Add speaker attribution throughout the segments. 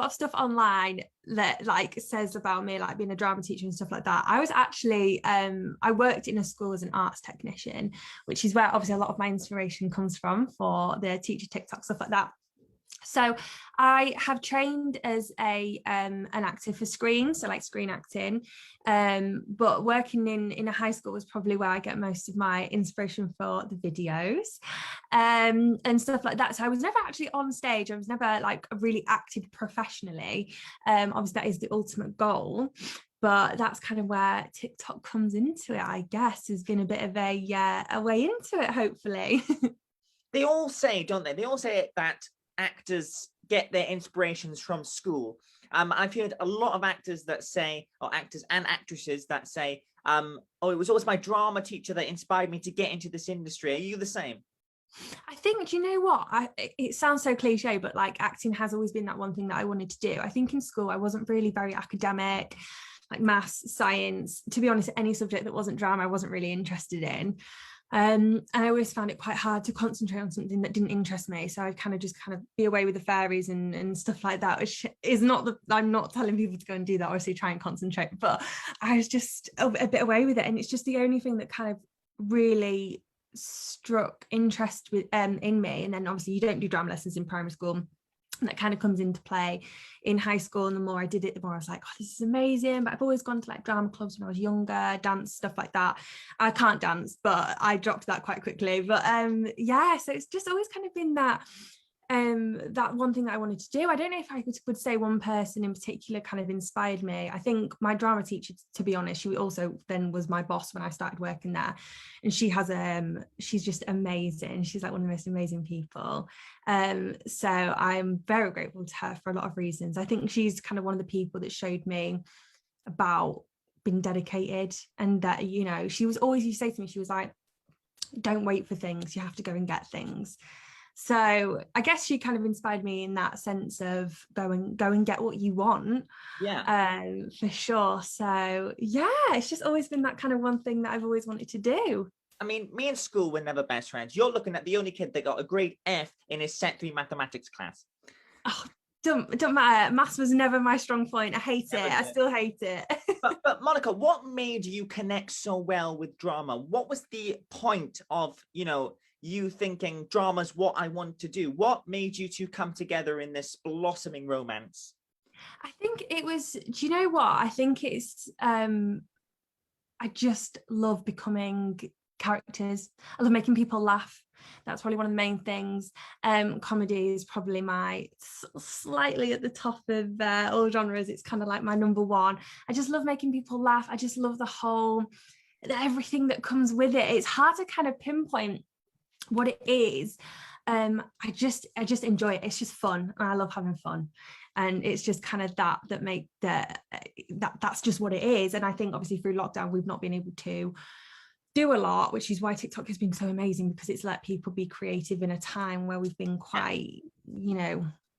Speaker 1: lot of stuff online that like says about me like being a drama teacher and stuff like that. I was actually I worked in a school as an arts technician, which is where obviously a lot of my inspiration comes from for the teacher TikTok, stuff like that. So I have trained as an actor for screen, so like screen acting. But working in a high school was probably where I get most of my inspiration for the videos and stuff like that. So I was never actually on stage. I was never like really acted professionally. Obviously that is the ultimate goal. But that's kind of where TikTok comes into it, I guess, has been a bit of a way into it, hopefully.
Speaker 2: They all say, don't they? They all say that actors get their inspirations from school. I've heard a lot of actors that say, or actors and actresses that say, oh, it was always my drama teacher that inspired me to get into this industry. Are you the same?
Speaker 1: I think, do you know what? It sounds so cliche, but like acting has always been that one thing that I wanted to do. I think in school, I wasn't really very academic, like maths, science. To be honest, any subject that wasn't drama, I wasn't really interested in. And I always found it quite hard to concentrate on something that didn't interest me. So I'd kind of be away with the fairies and stuff like that, which is not I'm not telling people to go and do that, obviously try and concentrate, but I was just a bit away with it. And it's just the only thing that kind of really struck interest in me. And then obviously you don't do drama lessons in primary school. And that kind of comes into play in high school. And the more I did it, the more I was like, oh, this is amazing. But I've always gone to like drama clubs when I was younger, dance, stuff like that. I can't dance, but I dropped that quite quickly. But yeah, so it's just always kind of been that one thing that I wanted to do. I don't know if I would say one person in particular kind of inspired me. I think my drama teacher, to be honest, she also then was my boss when I started working there, and she's just amazing. She's like one of the most amazing people. So I'm very grateful to her for a lot of reasons. I think she's kind of one of the people that showed me about being dedicated, and that, you know, she was always used to say to me, she was like, don't wait for things, you have to go and get things. So I guess she kind of inspired me in that sense of go and get what you want.
Speaker 2: Yeah.
Speaker 1: For sure. So yeah, it's just always been that kind of one thing that I've always wanted to do.
Speaker 2: I mean, me and school were never best friends. You're looking at the only kid that got a grade F in his Set 3 mathematics class.
Speaker 1: Oh, don't matter. Maths was never my strong point. I hate it. I still hate it.
Speaker 2: But Monica, what made you connect so well with drama? What was the point of, you thinking drama's what I want to do? What made you two come together in this blossoming romance?
Speaker 1: I think it was, do you know what? I think it's, I just love becoming characters. I love making people laugh. That's probably one of the main things. Comedy is probably my slightly at the top of all genres. It's kind of like my number one. I just love making people laugh. I just love everything that comes with it. It's hard to kind of pinpoint what it is. I just enjoy it. It's just fun, and I love having fun. And it's just kind of that's just what it is. And I think obviously through lockdown we've not been able to do a lot, which is why TikTok has been so amazing, because it's let people be creative in a time where we've been quite,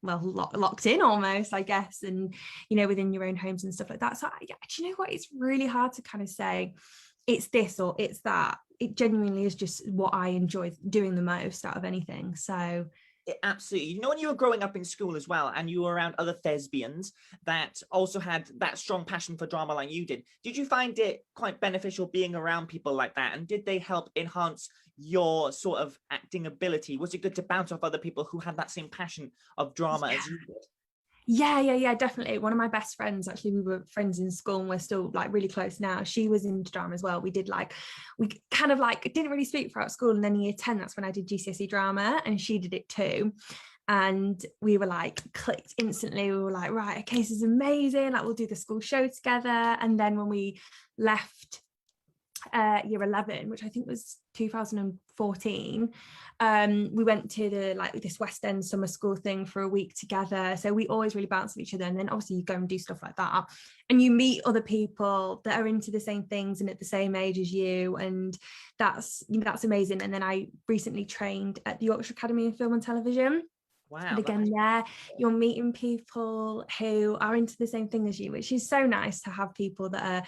Speaker 1: locked in almost, I guess, and within your own homes and stuff like that. So do you know what, it's really hard to kind of say it's this or it's that. It genuinely is just what I enjoy doing the most out of anything. So
Speaker 2: absolutely. When you were growing up in school as well, and you were around other thespians that also had that strong passion for drama like you did you find it quite beneficial being around people like that? And did they help enhance your sort of acting ability? Was it good to bounce off other people who had that same passion of drama as you did?
Speaker 1: Yeah, definitely. One of my best friends, actually, we were friends in school and we're still like really close now. She was into drama as well. We kind of didn't really speak throughout school, and then year 10, that's when I did GCSE drama, and she did it too. And we were like clicked instantly. We were like, right, okay, this is amazing. Like, we'll do the school show together. And then when we left year 11, which I think was 2014, we went to this West End summer school thing for a week together. So we always really bounced off each other. And then obviously you go and do stuff like that, and you meet other people that are into the same things and at the same age as you, and that's amazing. And then I recently trained at the Yorkshire Academy of Film and Television.
Speaker 2: Wow.
Speaker 1: And again, you're meeting people who are into the same thing as you, which is so nice to have people that are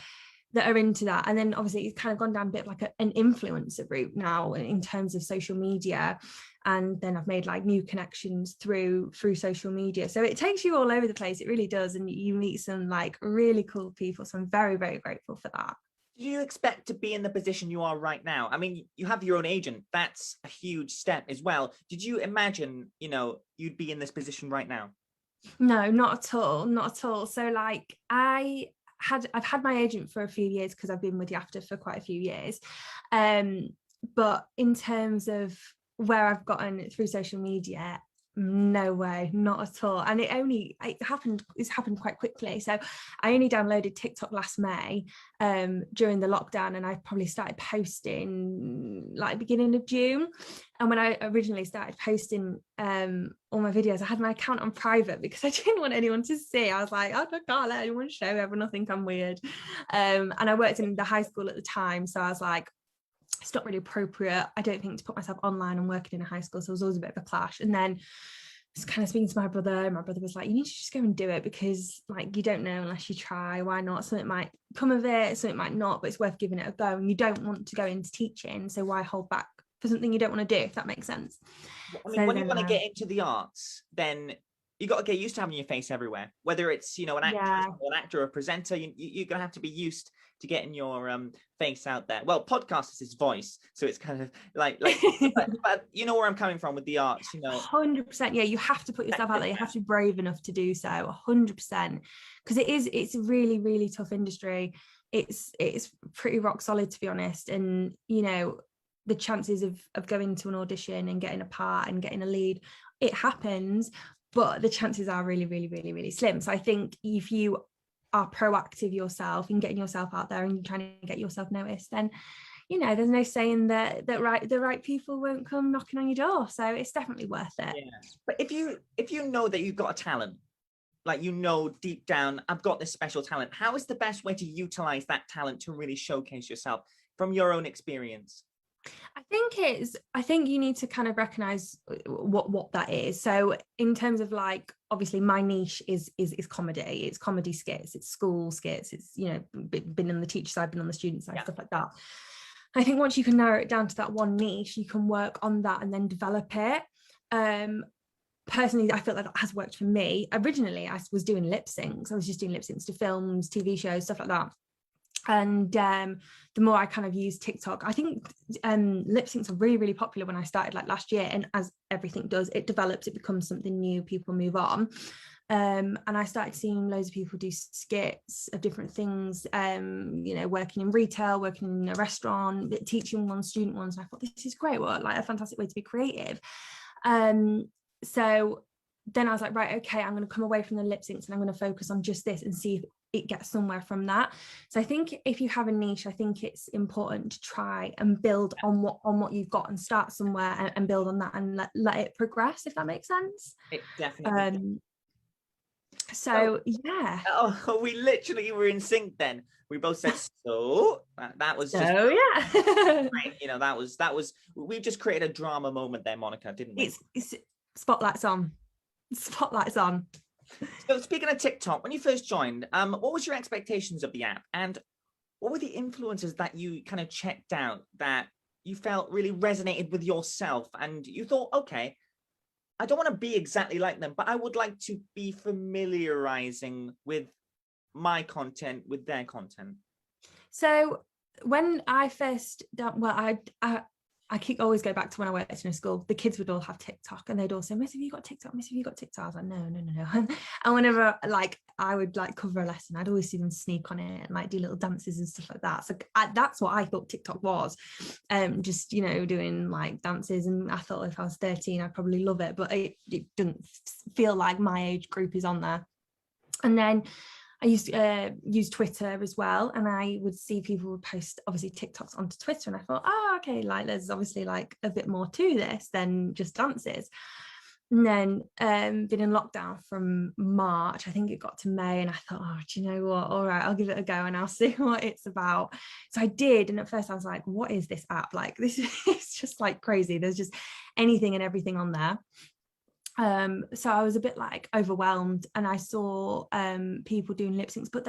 Speaker 1: that are into that. And then obviously it's kind of gone down a bit like an influencer route now in terms of social media. And then I've made like new connections through social media. So it takes you all over the place. It really does. And you meet some like really cool people. So I'm very, very grateful for that.
Speaker 2: Do you expect to be in the position you are right now? I mean, you have your own agent. That's a huge step as well. Did you imagine, you'd be in this position right now?
Speaker 1: No, not at all. Not at all. So like I've had my agent for a few years because I've been with YAFTA for quite a few years. But in terms of where I've gotten through social media, no way, not at all. And it's happened quite quickly. So I only downloaded TikTok last May during the lockdown, and I probably started posting like beginning of June. And when I originally started posting all my videos, I had my account on private because I didn't want anyone to see. I was like, I can't let anyone show, everyone think I'm weird. And I worked in the high school at the time, so I was like, it's not really appropriate, I don't think, to put myself online and working in a high school. So it was always a bit of a clash. And then I was kind of speaking to my brother. My brother was like, you need to just go and do it, because like you don't know unless you try. Why not? Something might come of it, something might not, but it's worth giving it a go. And you don't want to go into teaching, so why hold back for something you don't want to do, if that makes sense.
Speaker 2: I mean, when you want to get into the arts, then you got to get used to having your face everywhere, whether it's an actress or an actor or a presenter. You're gonna have to be used to getting your face out there. Well, podcast is his voice, so it's kind of like but you know where I'm coming from with the arts.
Speaker 1: 100%. Yeah, you have to put yourself out there. You have to be brave enough to do so. 100%, because it's a really, really tough industry. It's pretty rock solid, to be honest. And the chances of going to an audition and getting a part and getting a lead, it happens, but the chances are really, really, really, really slim. So I think if you are proactive yourself in getting yourself out there and you're trying to get yourself noticed, then there's no saying that the right people won't come knocking on your door. So it's definitely worth it.
Speaker 2: Yeah. But if you know that you've got a talent, like deep down, I've got this special talent, how is the best way to utilize that talent to really showcase yourself from your own experience?
Speaker 1: I think you need to kind of recognize what that is. So in terms of like, obviously my niche is comedy. It's comedy skits, it's school skits, it's been on the teacher side, been on the student side, stuff like that. I think once you can narrow it down to that one niche, you can work on that and then develop it. Personally, I feel like that has worked for me. Originally, I was doing lip syncs. I was just doing lip syncs to films, TV shows, stuff like that. And the more I kind of use TikTok, I think lip syncs are really, really popular when I started like last year. And as everything does, it develops, it becomes something new, people move on. And I started seeing loads of people do skits of different things, working in retail, working in a restaurant, teaching one, student ones. And I thought, this is great. Well, like a fantastic way to be creative. So then I was like, right, okay, I'm going to come away from the lip syncs and I'm going to focus on just this and see if it gets somewhere from that. So I think if you have a niche, I think it's important to try and build on what you've got and start somewhere and build on that and let it progress, if that makes sense.
Speaker 2: It definitely
Speaker 1: so yeah.
Speaker 2: Oh, we literally were in sync then. We both said so. That was just
Speaker 1: yeah.
Speaker 2: that was we just created a drama moment there, Monica, didn't we?
Speaker 1: It's spotlights on.
Speaker 2: So speaking of TikTok, when you first joined, what was your expectations of the app, and what were the influences that you kind of checked out that you felt really resonated with yourself and you thought, okay, I don't want to be exactly like them, but I would like to be familiarizing with my content with their content? So
Speaker 1: when I first I keep always go back to when I worked in a school. The kids would all have TikTok and they'd all say, Miss, have you got TikTok? Miss, have you got TikTok? I was like, no. And whenever like I would like cover a lesson, I'd always see them sneak on it and like do little dances and stuff like that. So that's what I thought TikTok was. Just, doing like dances. And I thought if I was 13, I'd probably love it, but it didn't feel like my age group is on there. And then I used to use Twitter as well, and I would see people would post obviously TikToks onto Twitter, and I thought, okay, like there's obviously like a bit more to this than just dances. And then been in lockdown from March, I think it got to May, and I thought, do you know what, all right, I'll give it a go and I'll see what it's about. So I did, and at first I was like, what is this app? Like this is just like crazy, there's just anything and everything on there. So I was a bit like overwhelmed, and I saw people doing lip syncs, but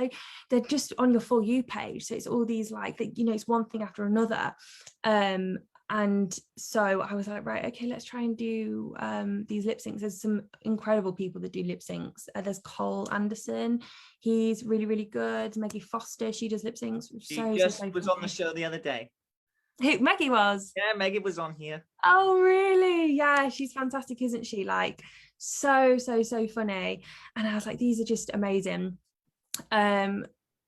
Speaker 1: they're just on your For You page, so it's all these like, you know, it's one thing after another. And so I was like, right, okay, let's try and do these lip syncs. There's some incredible people that do lip syncs. There's Cole Anderson, he's really good. Maggie Foster, she does lip syncs.
Speaker 2: She just was on the show the other day.
Speaker 1: Who, Maggie was?
Speaker 2: Yeah, Maggie was on here.
Speaker 1: Oh, really? Yeah, she's fantastic, isn't she? Like, so funny. And I was like, these are just amazing.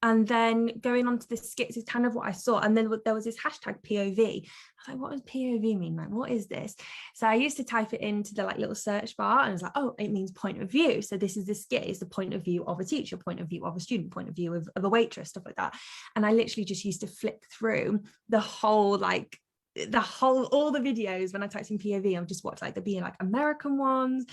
Speaker 1: And then going on to the skits is kind of what I saw. And then there was this hashtag POV. I was like, what does POV mean? Like, what is this? So I used to type it into the like little search bar, and I was like, oh, it means point of view. So this is the skit, is the point of view of a teacher, point of view of a student, point of view of a waitress, stuff like that. And I literally just used to flick through the whole all the videos. When I typed in POV, I've just watched like there being like American ones,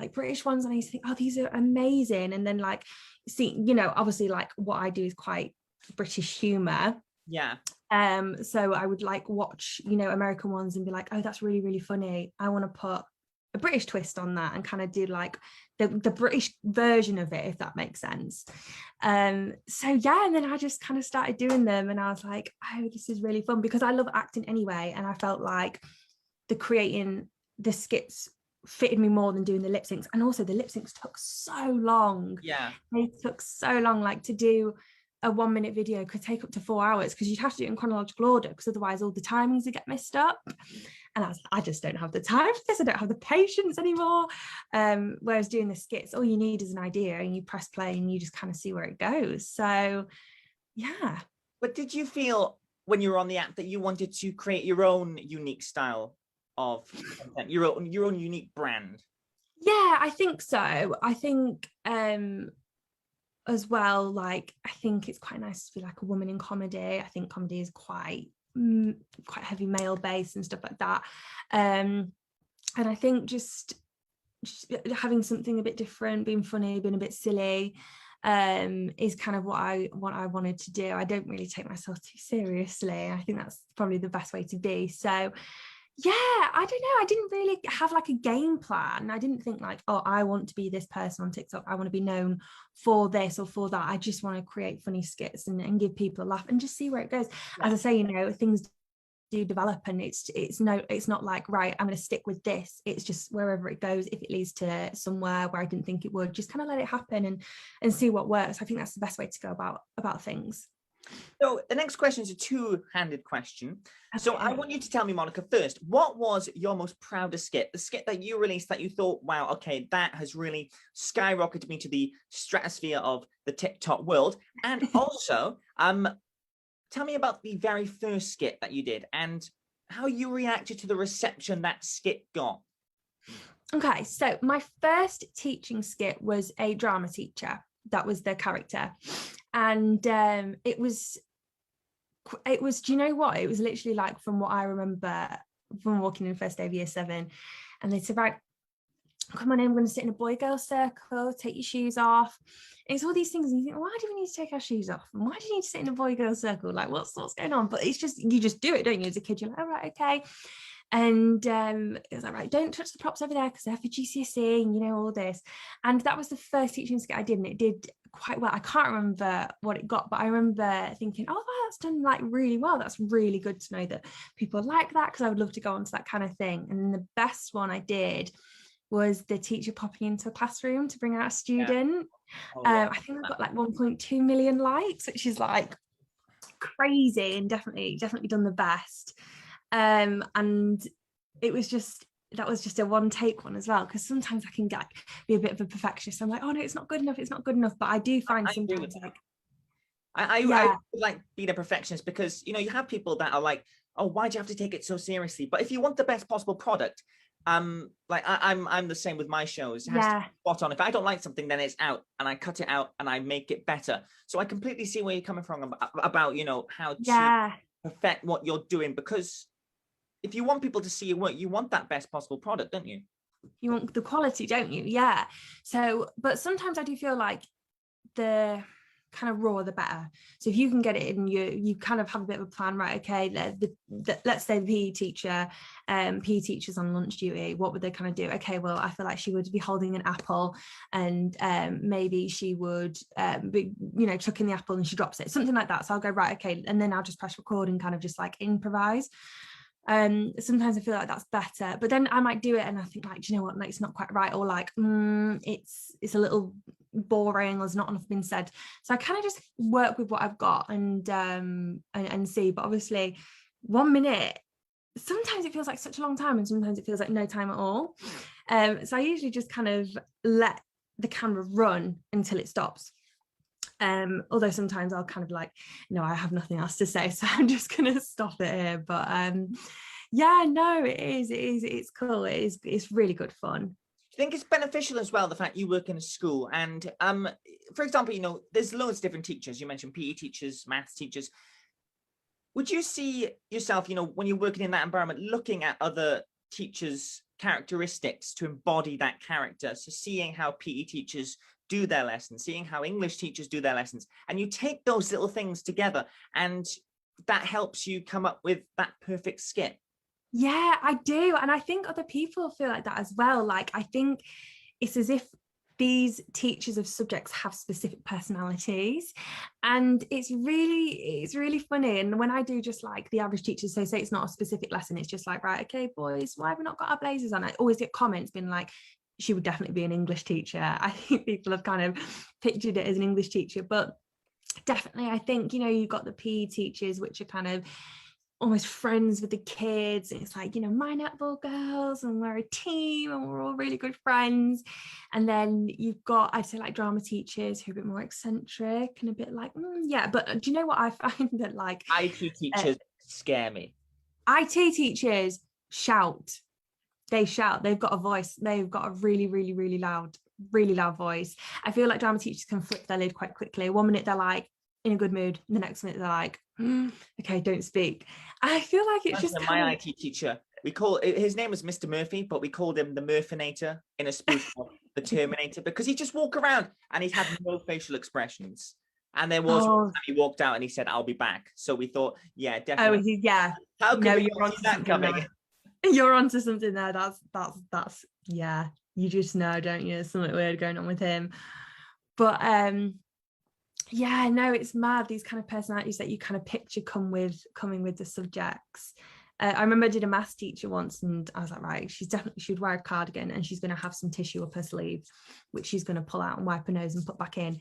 Speaker 1: like British ones, and I used to think, oh, these are amazing. And then like, see, you know, obviously like what I do is quite British humor.
Speaker 2: Yeah.
Speaker 1: So I would like watch, you know, American ones and be like, oh, that's really funny. I want to put a British twist on that and kind of do like the British version of it, if that makes sense. So yeah, and then I just kind of started doing them, and I was like, oh, this is really fun, because I love acting anyway, and I felt like creating the skits fitted me more than doing the lip syncs. And also the lip syncs took so long.
Speaker 2: Yeah,
Speaker 1: they took so long. Like, to do a 1 minute video could take up to 4 hours, because you'd have to do it in chronological order, because otherwise all the timings would get messed up. And I was like, I just don't have the time for this. I don't have the patience anymore. Whereas doing the skits, all you need is an idea, and you press play and you just kind of see where it goes. So yeah.
Speaker 2: But did you feel when you were on the app that you wanted to create your own unique style of content, your own unique brand?
Speaker 1: Yeah, I think so. I think as well, like, I think it's quite nice to be like a woman in comedy. I think comedy is quite heavy male based and stuff like that. And I think just having something a bit different, being funny, being a bit silly, is kind of what I wanted to do. I don't really take myself too seriously. I think that's probably the best way to be. So yeah, I don't know, I didn't really have like a game plan. I didn't think like, oh, I want to be this person on TikTok, I want to be known for this or for that. I just want to create funny skits and give people a laugh and just see where it goes. Yeah. As I say, you know, things do develop, and it's not like, right, I'm going to stick with this. It's just wherever it goes. If it leads to somewhere where I didn't think it would, just kind of let it happen and see what works. I think that's the best way to go about things.
Speaker 2: So the next question is a two-handed question. Okay. So I want you to tell me, Monica, first, what was your most proudest skit? The skit that you released that you thought, wow, okay, that has really skyrocketed me to the stratosphere of the TikTok world. And also, tell me about the very first skit that you did and how you reacted to the reception that skit got.
Speaker 1: Okay, so my first teaching skit was a drama teacher. That was the character. And it was, do you know what? It was literally like, from what I remember from walking in the first day of year 7, and they said, right, come on in, we're going to sit in a boy-girl circle, take your shoes off. And it's all these things, and you think, why do we need to take our shoes off? And why do you need to sit in a boy-girl circle? Like, what's going on? But it's just, you just do it, don't you? As a kid, you're like, all right, okay. And it was like, right, don't touch the props over there because they're for GCSE, and you know, all this. And that was the first teaching skit I did, and it did quite well. I can't remember what it got, but I remember thinking, oh wow, that's done like really well. That's really good to know that people like that, because I would love to go on to that kind of thing. And then the best one I did was the teacher popping into a classroom to bring out a student. Yeah. Oh, yeah. I think I got like 1.2 million likes, which is like crazy, and definitely done the best. And it was just, that was just a one take one as well, because sometimes I can be a bit of a perfectionist. I'm like, oh no, it's not good enough, but I do find sometimes like
Speaker 2: I like being a perfectionist, because you know, you have people that are like, oh, why do you have to take it so seriously? But if you want the best possible product, like I'm the same with my shows. It has to be spot on. If I don't like something, then it's out, and I cut it out and I make it better. So I completely see where you're coming from about you know, how to perfect what you're doing, because if you want people to see your work, you want that best possible product, don't you?
Speaker 1: You want the quality, don't you? Yeah. So, but sometimes I do feel like the kind of raw, the better. So if you can get it in, you kind of have a bit of a plan, right? Okay, let's say the PE teachers on lunch duty, what would they kind of do? Okay, well, I feel like she would be holding an apple, and maybe she would be, chucking the apple and she drops it, something like that. So I'll go, right, okay, and then I'll just press record and kind of just like improvise. Sometimes I feel like that's better, but then I might do it and I think, like, do you know what, like, it's not quite right, or like it's a little boring, or there's not enough been said. So I kind of just work with what I've got and see. But obviously 1 minute, sometimes it feels like such a long time and sometimes it feels like no time at all. So I usually just kind of let the camera run until it stops. Although sometimes I'll kind of like, no, I have nothing else to say, so I'm just gonna stop it here. But yeah, no, it's cool. It's really good fun.
Speaker 2: I think it's beneficial as well, the fact you work in a school, and for example, there's loads of different teachers. You mentioned PE teachers, maths teachers. Would you see yourself, when you're working in that environment, looking at other teachers' characteristics to embody that character? So seeing how PE teachers do their lessons, seeing how English teachers do their lessons, and you take those little things together, and that helps you come up with that perfect skit.
Speaker 1: Yeah, I do. And I think other people feel like that as well. Like, I think it's as if these teachers of subjects have specific personalities, and it's really funny. And when I do just like the average teachers, so say it's not a specific lesson, it's just like, right, okay, boys, why have we not got our blazers on? I always get comments being like, she would definitely be an English teacher. I think people have kind of pictured it as an English teacher, but definitely I think, you've got the PE teachers, which are kind of almost friends with the kids. It's like, my netball girls, and we're a team and we're all really good friends. And then you've got, I'd say, like drama teachers who are a bit more eccentric and a bit like, yeah. But do you know what I find that like
Speaker 2: IT teachers scare me.
Speaker 1: IT teachers shout. They shout. They've got a voice. They've got a really, really, really loud voice. I feel like drama teachers can flip their lid quite quickly. 1 minute they're like in a good mood, the next minute they're like, okay, don't speak. I feel like it's just
Speaker 2: my IT teacher. His name was Mr. Murphy, but we called him the Murfinator in a spoof of the Terminator, because he just walk around and he had no facial expressions. And there was one time he walked out and he said, "I'll be back." So we thought, yeah, definitely.
Speaker 1: Yeah.
Speaker 2: How could we not see that coming?
Speaker 1: You're onto something there. That's yeah. You just know, don't you? There's something weird going on with him. But yeah, no, it's mad, these kind of personalities that you kind of picture coming with the subjects. I remember I did a maths teacher once, and I was like, right, she'd wear a cardigan and she's going to have some tissue up her sleeve, which she's going to pull out and wipe her nose and put back in.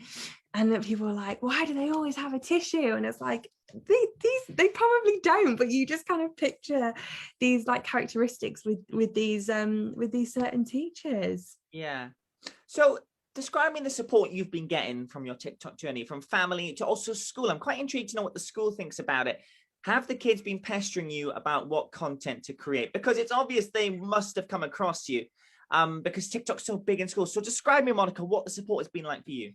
Speaker 1: And then people were like, why do they always have a tissue? And it's like, they probably don't, but you just kind of picture these like characteristics with these certain teachers.
Speaker 2: Yeah. So describing the support you've been getting from your TikTok journey, from family to also school, I'm quite intrigued to know what the school thinks about it. Have the kids been pestering you about what content to create? Because it's obvious they must have come across you, because TikTok's so big in schools. So describe me, Monica, what the support has been like for you.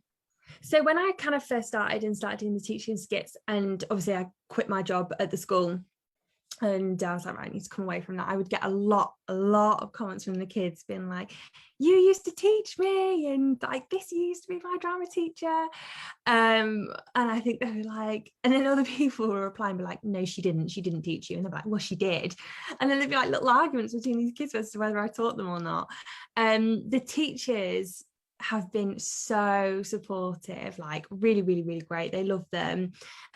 Speaker 1: So when I kind of first started doing the teaching skits, and obviously I quit my job at the school, and I was like, right, I need to come away from that. I would get a lot of comments from the kids being like, you used to teach me, and like, this used to be my drama teacher. And I think they were like, and then other people were replying, be like, no, she didn't teach you. And they're like, well, she did. And then there'd be like little arguments between these kids as to whether I taught them or not. The teachers have been so supportive, like really, really, really great. They love them,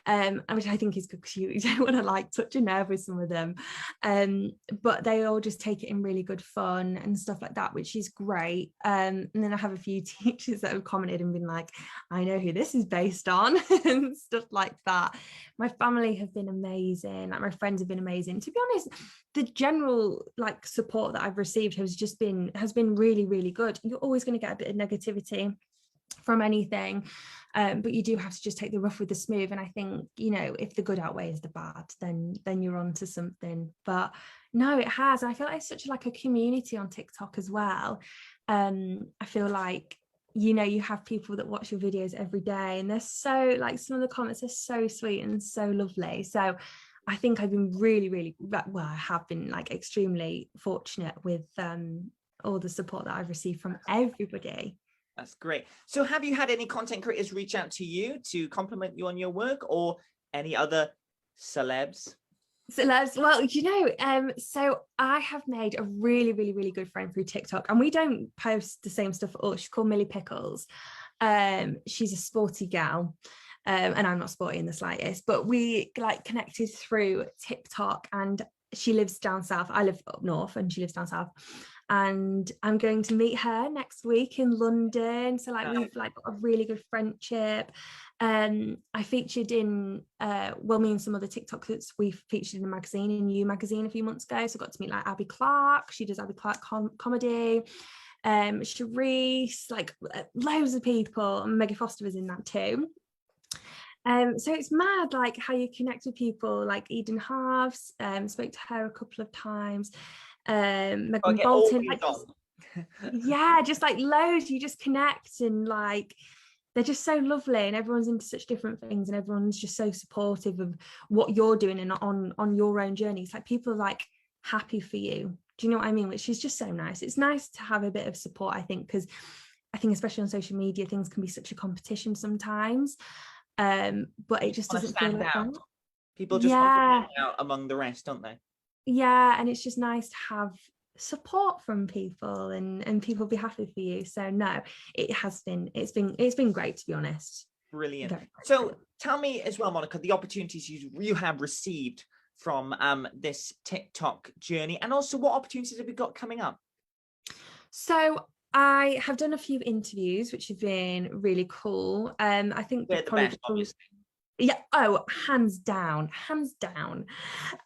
Speaker 1: which I think is good, because you don't want to like touch a nerve with some of them, but they all just take it in really good fun and stuff like that, which is great. And then I have a few teachers that have commented and been like, I know who this is based on and stuff like that. My family have been amazing, like my friends have been amazing. To be honest, the general like support that I've received has been really, really good. You're always going to get a bit of negativity from anything, but you do have to just take the rough with the smooth. And I think, if the good outweighs the bad, then you're on to something. But no, it has. And I feel like it's such like a community on TikTok as well. I feel like, you have people that watch your videos every day, and they're so like, some of the comments are so sweet and so lovely. So I think I've been really, really, well, I have been like extremely fortunate with all the support that I've received from everybody.
Speaker 2: That's great. So have you had any content creators reach out to you to compliment you on your work, or any other celebs?
Speaker 1: Well, so I have made a really, really, really good friend through TikTok, and we don't post the same stuff at all. She's called Millie Pickles. She's a sporty gal, and I'm not sporty in the slightest, but we like connected through TikTok, and she lives down south. I live up north and she lives down south. And I'm going to meet her next week in London. So like we've like got a really good friendship. I featured in me and some other TikTokers, we featured in a magazine, in You magazine, a few months ago. So I got to meet like Abby Clark. She does Abby Clark comedy. Charisse, like loads of people, and Maggie Foster was in that too. So it's mad like how you connect with people like Eden Halves, spoke to her a couple of times. Megan Bolton, like, yeah, just like loads, you just connect, and like they're just so lovely, and everyone's into such different things, and everyone's just so supportive of what you're doing and on your own journey. It's like people are like happy for you. Do you know what I mean? Which is just so nice. It's nice to have a bit of support, I think, because I think especially on social media things can be such a competition sometimes. But it just doesn't feel like that.
Speaker 2: People just want to stand out among the rest, don't they?
Speaker 1: Yeah, and it's just nice to have support from people, and people be happy for you. So no, it's been great, to be honest.
Speaker 2: Brilliant. So tell me as well, Monica, the opportunities you have received from this TikTok journey, and also what opportunities have we got coming up?
Speaker 1: So I have done a few interviews which have been really cool. I think
Speaker 2: they're the best, obviously.
Speaker 1: Yeah, oh, hands down.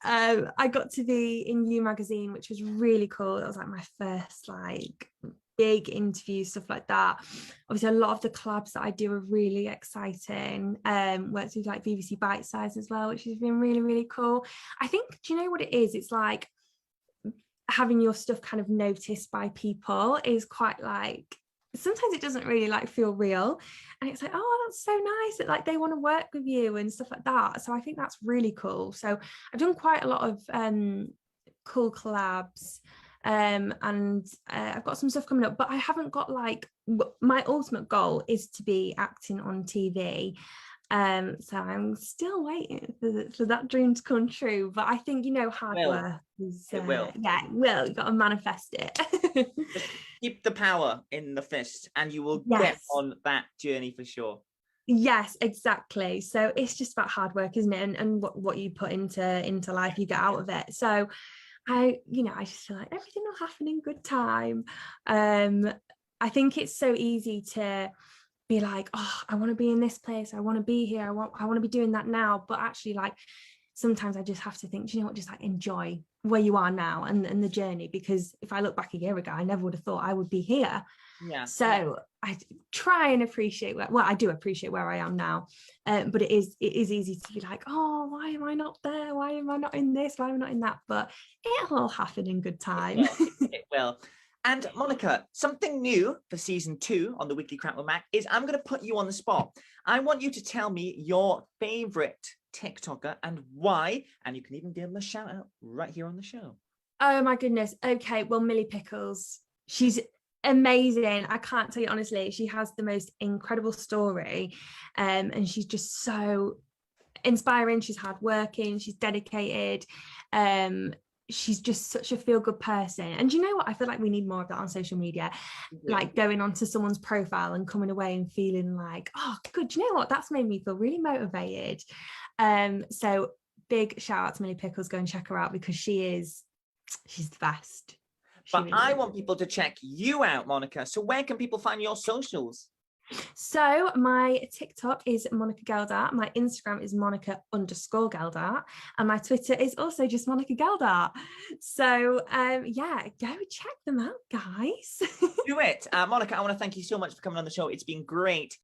Speaker 1: I got to be in You magazine, which was really cool. That was like my first like big interview, stuff like that. Obviously a lot of the collabs that I do are really exciting. Worked with like BBC Bite Size as well, which has been really, really cool. I think, do you know what it is? It's like having your stuff kind of noticed by people is quite like, sometimes it doesn't really like feel real, and it's like, oh, that's so nice that like they want to work with you and stuff like that. So I think that's really cool. So I've done quite a lot of cool collabs, and I've got some stuff coming up, but I haven't got like, my ultimate goal is to be acting on TV. So I'm still waiting for that dream to come true, but I think, hard work is,
Speaker 2: it will.
Speaker 1: Yeah, it will. You got to manifest it.
Speaker 2: Just keep the power in the fist, and you will get on that journey for sure.
Speaker 1: Yes, exactly. So it's just about hard work, isn't it? And what you put into life, you get out of it. So I just feel like everything will happen in good time. I think it's so easy to be like, oh, I want to be in this place, I want to be here, I want to be doing that now. But actually, like, sometimes I just have to think, do you know what, just like enjoy where you are now and the journey, because if I look back a year ago, I never would have thought I would be here.
Speaker 2: Yeah.
Speaker 1: So I try and appreciate I do appreciate where I am now, but it is easy to be like, oh, why am I not there? Why am I not in this? Why am I not in that? But it'll all happen in good time.
Speaker 2: It will. And Monica, something new for season 2 on the Weekly Chat with Mac is I'm going to put you on the spot. I want you to tell me your favorite TikToker and why, and you can even give them a shout out right here on the show.
Speaker 1: Oh my goodness. Okay, well, Millie Pickles, she's amazing. I can't tell you honestly, she has the most incredible story, and she's just so inspiring. She's hardworking, she's dedicated, she's just such a feel-good person. And you know what, I feel like we need more of that on social media. Like going onto someone's profile and coming away and feeling like, oh good, do you know what, that's made me feel really motivated. So big shout out to Millie Pickles. Go and check her out, because she's the best.
Speaker 2: But I want people to check you out, Monica. So where can people find your socials?
Speaker 1: So my TikTok is Monica Geldart, my Instagram is Monica_Geldart, and my Twitter is also just Monica Geldart. So yeah, go check them out, guys.
Speaker 2: Do it. Monica, I want to thank you so much for coming on the show. It's been great.